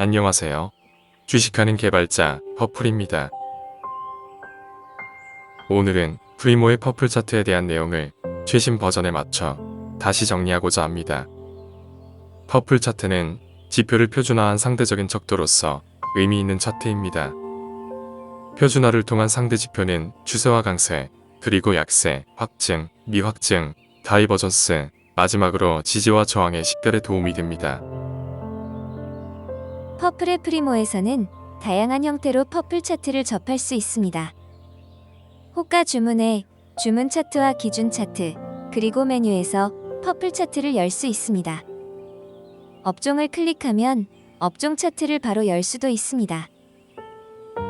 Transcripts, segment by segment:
안녕하세요. 주식하는 개발자 퍼플입니다. 오늘은 프리모의 퍼플 차트에 대한 내용을 최신 버전에 맞춰 다시 정리하고자 합니다. 퍼플 차트는 지표를 표준화한 상대적인 척도로서 의미 있는 차트입니다. 표준화를 통한 상대 지표는 추세와 강세, 그리고 약세, 확증, 미확증, 다이버전스, 마지막으로 지지와 저항의 식별에 도움이 됩니다. 퍼플의 프리모에서는 다양한 형태로 퍼플 차트를 접할 수 있습니다. 호가 주문에 주문 차트와 기준 차트, 그리고 메뉴에서 퍼플 차트를 열 수 있습니다. 업종을 클릭하면 업종 차트를 바로 열 수도 있습니다.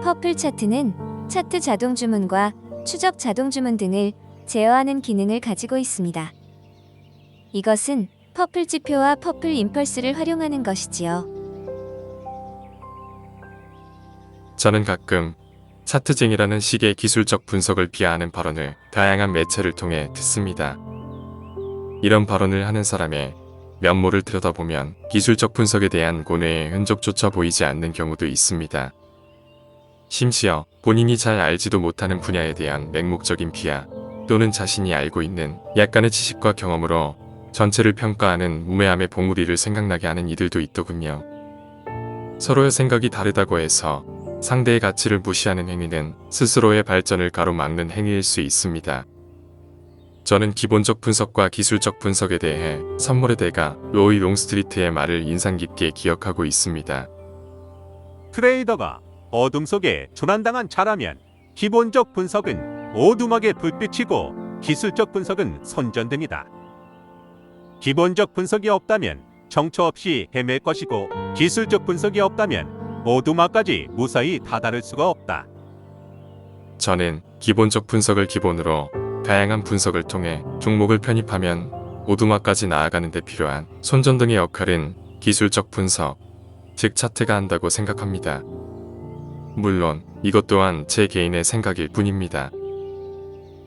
퍼플 차트는 차트 자동 주문과 추적 자동 주문 등을 제어하는 기능을 가지고 있습니다. 이것은 퍼플 지표와 퍼플 임펄스를 활용하는 것이지요. 저는 가끔 차트쟁이라는 식의 기술적 분석을 비하하는 발언을 다양한 매체를 통해 듣습니다. 이런 발언을 하는 사람의 면모를 들여다보면 기술적 분석에 대한 고뇌의 흔적조차 보이지 않는 경우도 있습니다. 심지어 본인이 잘 알지도 못하는 분야에 대한 맹목적인 비하 또는 자신이 알고 있는 약간의 지식과 경험으로 전체를 평가하는 우매함의 봉우리를 생각나게 하는 이들도 있더군요. 서로의 생각이 다르다고 해서 상대의 가치를 무시하는 행위는 스스로의 발전을 가로막는 행위일 수 있습니다. 저는 기본적 분석과 기술적 분석에 대해 선물의 대가 로이 롱스트리트의 말을 인상 깊게 기억하고 있습니다. 트레이더가 어둠 속에 조난당한 자라면 기본적 분석은 오두막의 불빛이고 기술적 분석은 손전등이다. 기본적 분석이 없다면 정처 없이 헤맬 것이고 기술적 분석이 없다면 오두막까지 무사히 다다를 수가 없다. 저는 기본적 분석을 기본으로 다양한 분석을 통해 종목을 편입하면 오두막까지 나아가는 데 필요한 손전등의 역할은 기술적 분석, 즉 차트가 한다고 생각합니다. 물론 이것 또한 제 개인의 생각일 뿐입니다.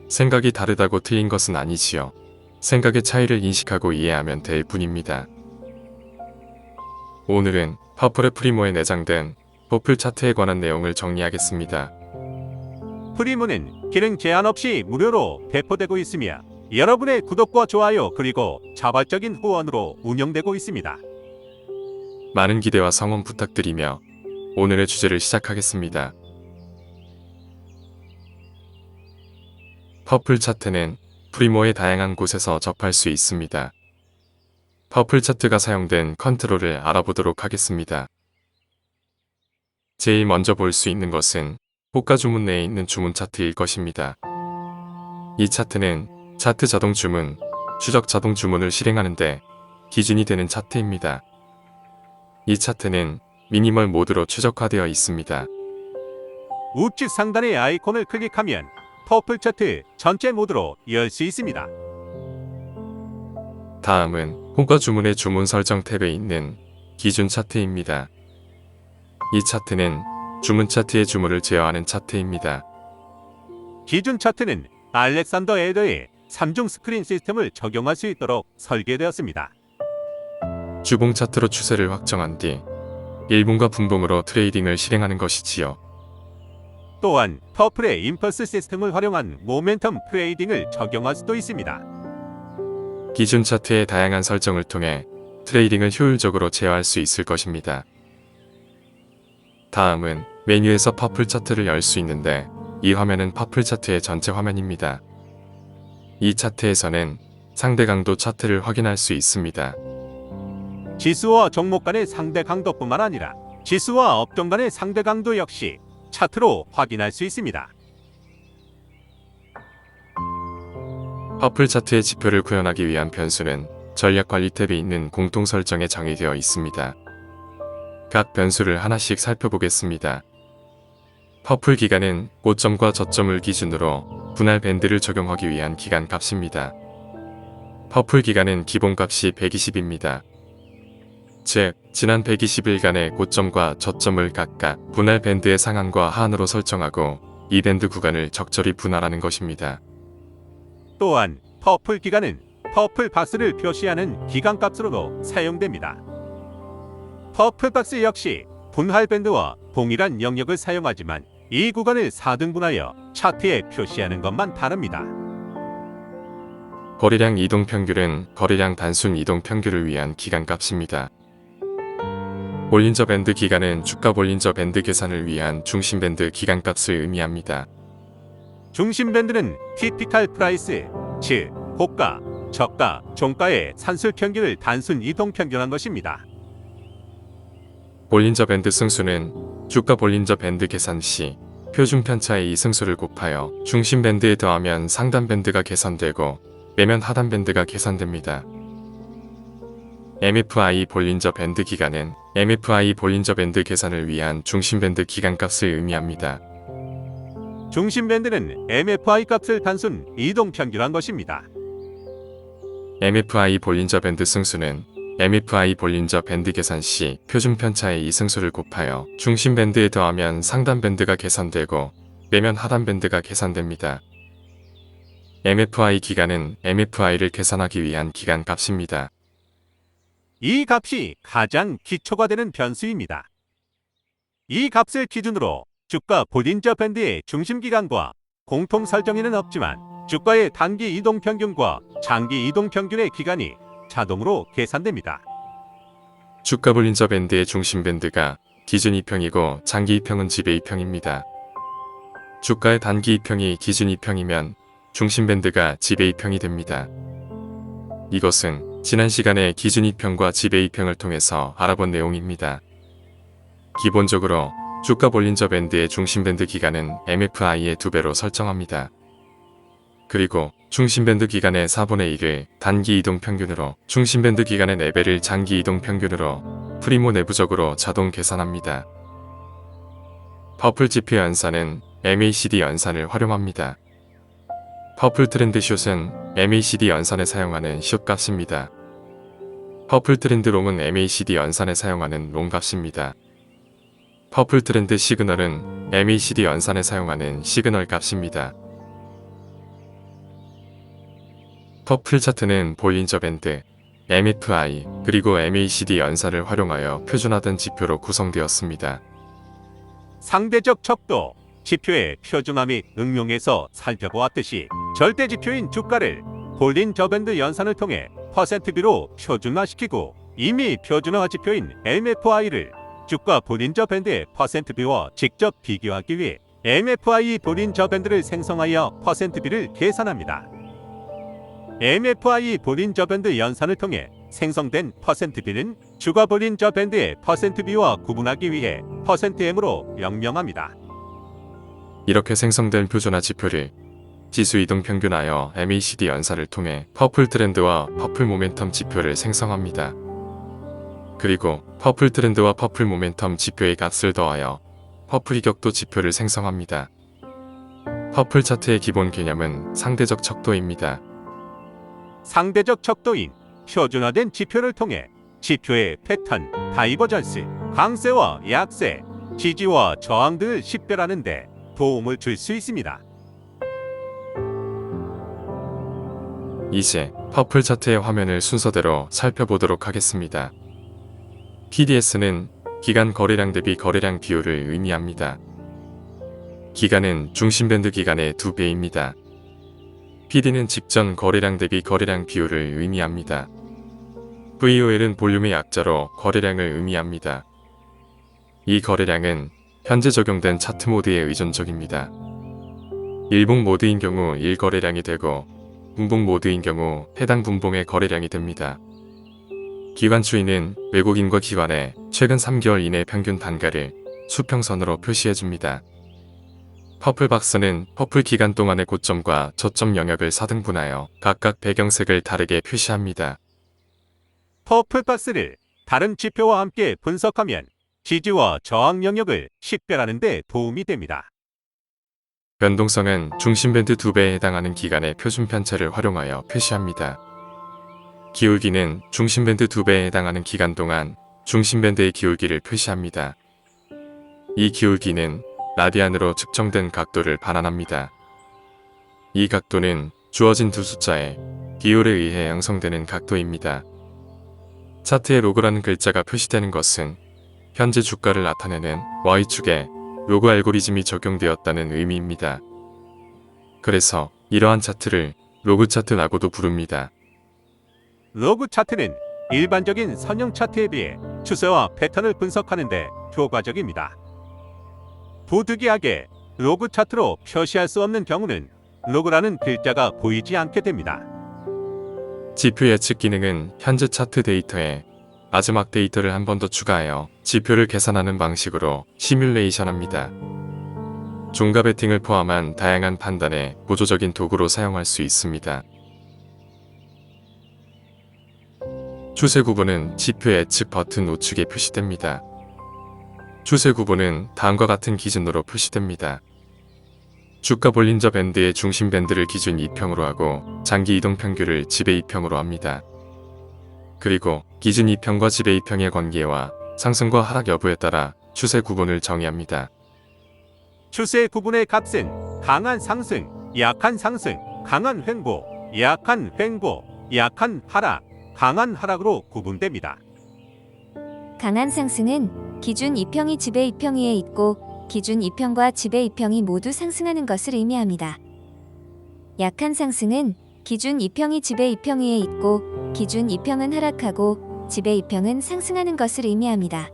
생각이 다르다고 틀린 것은 아니지요. 생각의 차이를 인식하고 이해하면 될 뿐입니다. 오늘은 퍼플의 프리모에 내장된 퍼플 차트에 관한 내용을 정리하겠습니다. 프리모는 기능 제한 없이 무료로 배포되고 있으며 여러분의 구독과 좋아요 그리고 자발적인 후원으로 운영되고 있습니다. 많은 기대와 성원 부탁드리며 오늘의 주제를 시작하겠습니다. 퍼플 차트는 프리모의 다양한 곳에서 접할 수 있습니다. 퍼플 차트가 사용된 컨트롤을 알아보도록 하겠습니다. 제일 먼저 볼 수 있는 것은 호가 주문 내에 있는 주문 차트일 것입니다. 이 차트는 차트 자동 주문, 추적 자동 주문을 실행하는데 기준이 되는 차트입니다. 이 차트는 미니멀 모드로 최적화되어 있습니다. 우측 상단의 아이콘을 클릭하면 퍼플 차트 전체 모드로 열 수 있습니다. 다음은 호가 주문의 주문 설정 탭에 있는 기준 차트입니다. 이 차트는 주문 차트의 주문을 제어하는 차트입니다. 기준 차트는 알렉산더 에더의 3중 스크린 시스템을 적용할 수 있도록 설계되었습니다. 주봉 차트로 추세를 확정한 뒤 일봉과 분봉으로 트레이딩을 실행하는 것이지요. 또한 퍼플의 임펄스 시스템을 활용한 모멘텀 트레이딩을 적용할 수도 있습니다. 기준 차트의 다양한 설정을 통해 트레이딩을 효율적으로 제어할 수 있을 것입니다. 다음은 메뉴에서 퍼플 차트를 열 수 있는데 이 화면은 퍼플 차트의 전체 화면입니다. 이 차트에서는 상대 강도 차트를 확인할 수 있습니다. 지수와 종목 간의 상대 강도뿐만 아니라 지수와 업종 간의 상대 강도 역시 차트로 확인할 수 있습니다. 퍼플 차트의 지표를 구현하기 위한 변수는 전략 관리 탭에 있는 공통 설정에 정의되어 있습니다. 각 변수를 하나씩 살펴보겠습니다. 퍼플 기간은 고점과 저점을 기준으로 분할 밴드를 적용하기 위한 기간 값입니다. 퍼플 기간은 기본값이 120입니다. 즉, 지난 120일간의 고점과 저점을 각각 분할 밴드의 상한과 하한으로 설정하고 이 밴드 구간을 적절히 분할하는 것입니다. 또한 퍼플 기간은 퍼플 박스를 표시하는 기간값으로도 사용됩니다. 퍼플 박스 역시 분할 밴드와 동일한 영역을 사용하지만 이 구간을 4등분하여 차트에 표시하는 것만 다릅니다. 거리량 이동 평균은 거리량 단순 이동 평균을 위한 기간값입니다. 볼린저 밴드 기간은 주가 볼린저 밴드 계산을 위한 중심 밴드 기간값을 의미합니다. 중심 밴드는 티피칼 프라이스, 즉 고가, 저가, 종가의 산술 평균을 단순 이동 평균한 것입니다. 볼린저 밴드 승수는 주가 볼린저 밴드 계산 시 표준 편차의 이승수를 곱하여 중심 밴드에 더하면 상단 밴드가 계산되고 매면 하단 밴드가 계산됩니다. MFI 볼린저 밴드 기간은 MFI 볼린저 밴드 계산을 위한 중심 밴드 기간값을 의미합니다. 중심 밴드는 MFI 값을 단순 이동 평균한 것입니다. MFI 볼린저 밴드 승수는 MFI 볼린저 밴드 계산 시 표준 편차의 이승수를 곱하여 중심 밴드에 더하면 상단 밴드가 계산되고 매면 하단 밴드가 계산됩니다. MFI 기간은 MFI를 계산하기 위한 기간값입니다. 이 값이 가장 기초가 되는 변수입니다. 이 값을 기준으로 주가 볼린저 밴드의 중심 기간과 공통 설정에는 없지만 주가의 단기 이동 평균과 장기 이동 평균의 기간이 자동으로 계산됩니다. 주가 볼린저 밴드의 중심 밴드가 기준 2평이고 장기 2평은 지배 2평입니다. 주가의 단기 2평이 기준 2평이면 중심 밴드가 지배 2평이 됩니다. 이것은 지난 시간에 기준 2평과 지배 2평을 통해서 알아본 내용입니다. 기본적으로 주가 볼린저 밴드의 중심 밴드 기간은 MFI의 2배로 설정합니다. 그리고 중심 밴드 기간의 4분의 1을 단기 이동 평균으로, 중심 밴드 기간의 4배를 장기 이동 평균으로 프리모 내부적으로 자동 계산합니다. 퍼플 지표 연산은 MACD 연산을 활용합니다. 퍼플 트렌드 숏은 MACD 연산에 사용하는 숏 값입니다. 퍼플 트렌드 롱은 MACD 연산에 사용하는 롱 값입니다. 퍼플 트렌드 시그널은 MACD 연산에 사용하는 시그널 값입니다. 퍼플 차트는 볼린저 밴드, MFI, 그리고 MACD 연산을 활용하여 표준화된 지표로 구성되었습니다. 상대적 척도, 지표의 표준화 및 응용에서 살펴보았듯이 절대 지표인 주가를 볼린저 밴드 연산을 통해 퍼센트비로 표준화시키고, 이미 표준화 지표인 MFI를 주가 볼린저 밴드의 퍼센트비와 직접 비교하기 위해 MFI 볼린저 밴드를 생성하여 퍼센트비를 계산합니다. MFI 볼린저 밴드 연산을 통해 생성된 퍼센트비는 주가 볼린저 밴드의 퍼센트비와 구분하기 위해 %M으로 명명합니다. 이렇게 생성된 표준화 지표를 지수 이동 평균하여 MACD 연산을 통해 퍼플 트렌드와 퍼플 모멘텀 지표를 생성합니다. 그리고 퍼플 트렌드와 퍼플 모멘텀 지표의 값을 더하여 퍼플 이격도 지표를 생성합니다. 퍼플 차트의 기본 개념은 상대적 척도입니다. 상대적 척도인 표준화된 지표를 통해 지표의 패턴, 다이버전스, 강세와 약세, 지지와 저항 등을 식별하는 데 도움을 줄 수 있습니다. 이제 퍼플 차트의 화면을 순서대로 살펴보도록 하겠습니다. PDS는 기간 거래량 대비 거래량 비율을 의미합니다. 기간은 중심 밴드 기간의 2배입니다. PD는 직전 거래량 대비 거래량 비율을 의미합니다. VOL은 볼륨의 약자로 거래량을 의미합니다. 이 거래량은 현재 적용된 차트 모드에 의존적입니다. 일봉 모드인 경우 1거래량이 되고 분봉 모드인 경우 해당 분봉의 거래량이 됩니다. 기관 추이는 외국인과 기관의 최근 3개월 이내 평균 단가를 수평선으로 표시해줍니다. 퍼플 박스는 퍼플 기간 동안의 고점과 저점 영역을 4등분하여 각각 배경색을 다르게 표시합니다. 퍼플 박스를 다른 지표와 함께 분석하면 지지와 저항 영역을 식별하는 데 도움이 됩니다. 변동성은 중심 밴드 2배에 해당하는 기간의 표준 편차를 활용하여 표시합니다. 기울기는 중심 밴드 2배에 해당하는 기간 동안 중심 밴드의 기울기를 표시합니다. 이 기울기는 라디안으로 측정된 각도를 반환합니다. 이 각도는 주어진 두 숫자의 비율에 의해 형성되는 각도입니다. 차트에 로그라는 글자가 표시되는 것은 현재 주가를 나타내는 Y축에 로그 알고리즘이 적용되었다는 의미입니다. 그래서 이러한 차트를 로그 차트라고도 부릅니다. 로그 차트는 일반적인 선형 차트에 비해 추세와 패턴을 분석하는 데 효과적입니다. 부득이하게 로그 차트로 표시할 수 없는 경우는 로그라는 글자가 보이지 않게 됩니다. 지표 예측 기능은 현재 차트 데이터에 마지막 데이터를 한 번 더 추가하여 지표를 계산하는 방식으로 시뮬레이션합니다. 종가 베팅을 포함한 다양한 판단에 보조적인 도구로 사용할 수 있습니다. 추세 구분은 지표 예측 버튼 우측에 표시됩니다. 추세 구분은 다음과 같은 기준으로 표시됩니다. 주가 볼린저 밴드의 중심 밴드를 기준 2평으로 하고 장기 이동 평균을 지배 2평으로 합니다. 그리고 기준 2평과 지배 2평의 관계와 상승과 하락 여부에 따라 추세 구분을 정의합니다. 추세 구분의 값은 강한 상승, 약한 상승, 강한 횡보, 약한 횡보, 약한 하락, 강한 하락으로 구분됩니다. 강한 상승은 기준 2평이 지배 2평 위에 있고 기준 2평과 지배 2평이 모두 상승하는 것을 의미합니다. 약한 상승은 기준 2평이 지배 2평 위에 있고 기준 2평은 하락하고 지배 2평은 상승하는 것을 의미합니다.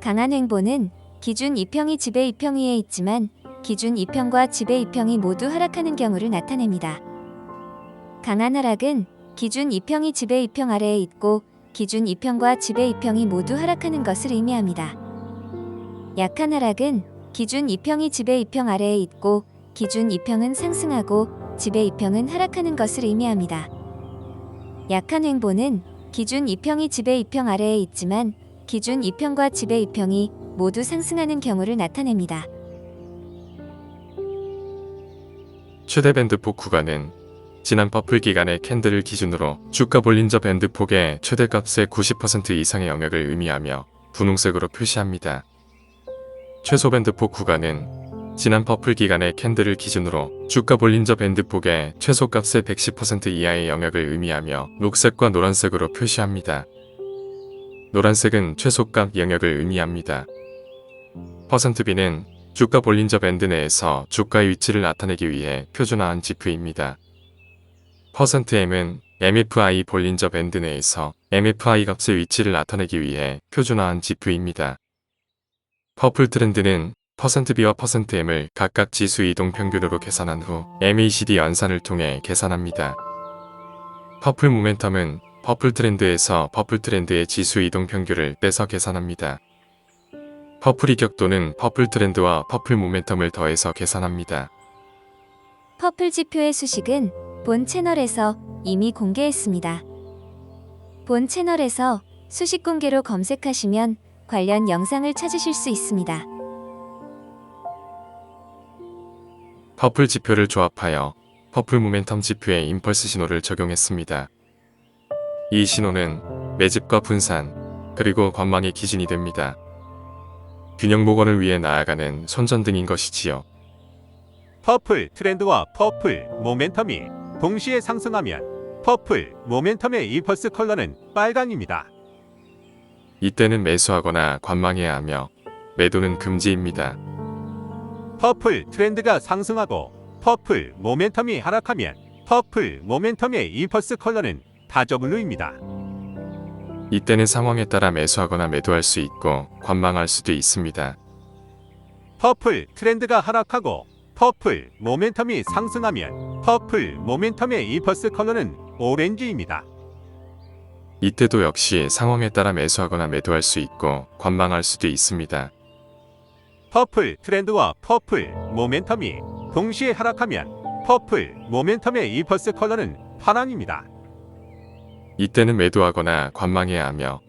강한 횡보는 기준 2평이 지배 2평 위에 있지만 기준 2평과 지배 2평이 모두 하락하는 경우를 나타냅니다. 강한 하락은 기준 2평이 지배 2평 아래에 있고 기준 2평과 지배 2평이 모두 하락하는 것을 의미합니다. 약한 하락은 기준 2평이 지배 2평 아래에 있고 기준 2평은 상승하고 지배 2평은 하락하는 것을 의미합니다. 약한 횡보는 기준 2평이 지배 2평 아래에 있지만 기준 2평과 지배 2평이 모두 상승하는 경우를 나타냅니다. 최대 밴드 폭 구간은 지난 버플 기간의 캔들을 기준으로 주가 볼린저 밴드 폭의 최대값의 90% 이상의 영역을 의미하며 분홍색으로 표시합니다. 최소 밴드 폭 구간은 지난 버플 기간의 캔들을 기준으로 주가 볼린저 밴드 폭의 최소값의 110% 이하의 영역을 의미하며 녹색과 노란색으로 표시합니다. 노란색은 최소값 영역을 의미합니다. %B는 주가 볼린저 밴드 내에서 주가의 위치를 나타내기 위해 표준화한 지표입니다. %M은 MFI 볼린저 밴드 내에서 MFI 값의 위치를 나타내기 위해 표준화한 지표입니다. 퍼플 트렌드는 %B와 %M을 각각 지수 이동 평균으로 계산한 후 MACD 연산을 통해 계산합니다. 퍼플 모멘텀은 퍼플 트렌드에서 퍼플 트렌드의 지수 이동 평균을 빼서 계산합니다. 퍼플 이격도는 퍼플 트렌드와 퍼플 모멘텀을 더해서 계산합니다. 퍼플 지표의 수식은 본 채널에서 이미 공개했습니다. 본 채널에서 수식 공개로 검색하시면 관련 영상을 찾으실 수 있습니다. 퍼플 지표를 조합하여 퍼플 모멘텀 지표에 임펄스 신호를 적용했습니다. 이 신호는 매집과 분산, 그리고 관망의 기준이 됩니다. 균형 복원을 위해 나아가는 손전등인 것이지요. 퍼플 트렌드와 퍼플 모멘텀이 동시에 상승하면 퍼플 모멘텀의 임펄스 컬러는 빨강입니다. 이때는 매수하거나 관망해야 하며 매도는 금지입니다. 퍼플 트렌드가 상승하고 퍼플 모멘텀이 하락하면 퍼플 모멘텀의 임펄스 컬러는 다저블루입니다. 이때는 상황에 따라 매수하거나 매도할 수 있고 관망할 수도 있습니다. 퍼플 트렌드가 하락하고 퍼플 모멘텀이 상승하면 퍼플 모멘텀의 임펄스 컬러는 오렌지입니다. 이때도 역시 상황에 따라 매수하거나 매도할 수 있고 관망할 수도 있습니다. 퍼플 트렌드와 퍼플 모멘텀이 동시에 하락하면 퍼플 모멘텀의 임펄스 컬러는 파랑입니다. 이때는 매도하거나 관망해야 하며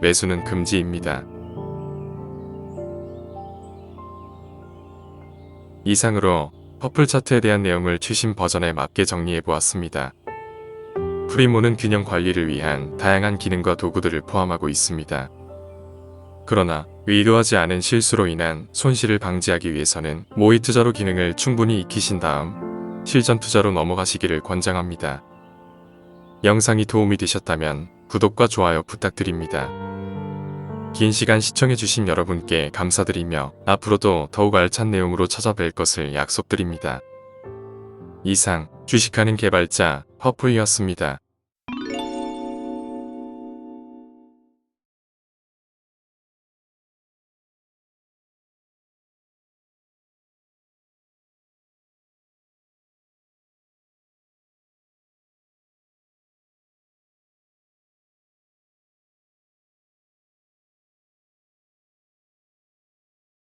매수는 금지입니다. 이상으로 퍼플 차트에 대한 내용을 최신 버전에 맞게 정리해 보았습니다. 프리모는 균형 관리를 위한 다양한 기능과 도구들을 포함하고 있습니다. 그러나 의도하지 않은 실수로 인한 손실을 방지하기 위해서는 모의 투자로 기능을 충분히 익히신 다음 실전 투자로 넘어가시기를 권장합니다. 영상이 도움이 되셨다면 구독과 좋아요 부탁드립니다. 긴 시간 시청해주신 여러분께 감사드리며 앞으로도 더욱 알찬 내용으로 찾아뵐 것을 약속드립니다. 이상 주식하는 개발자 퍼플이었습니다.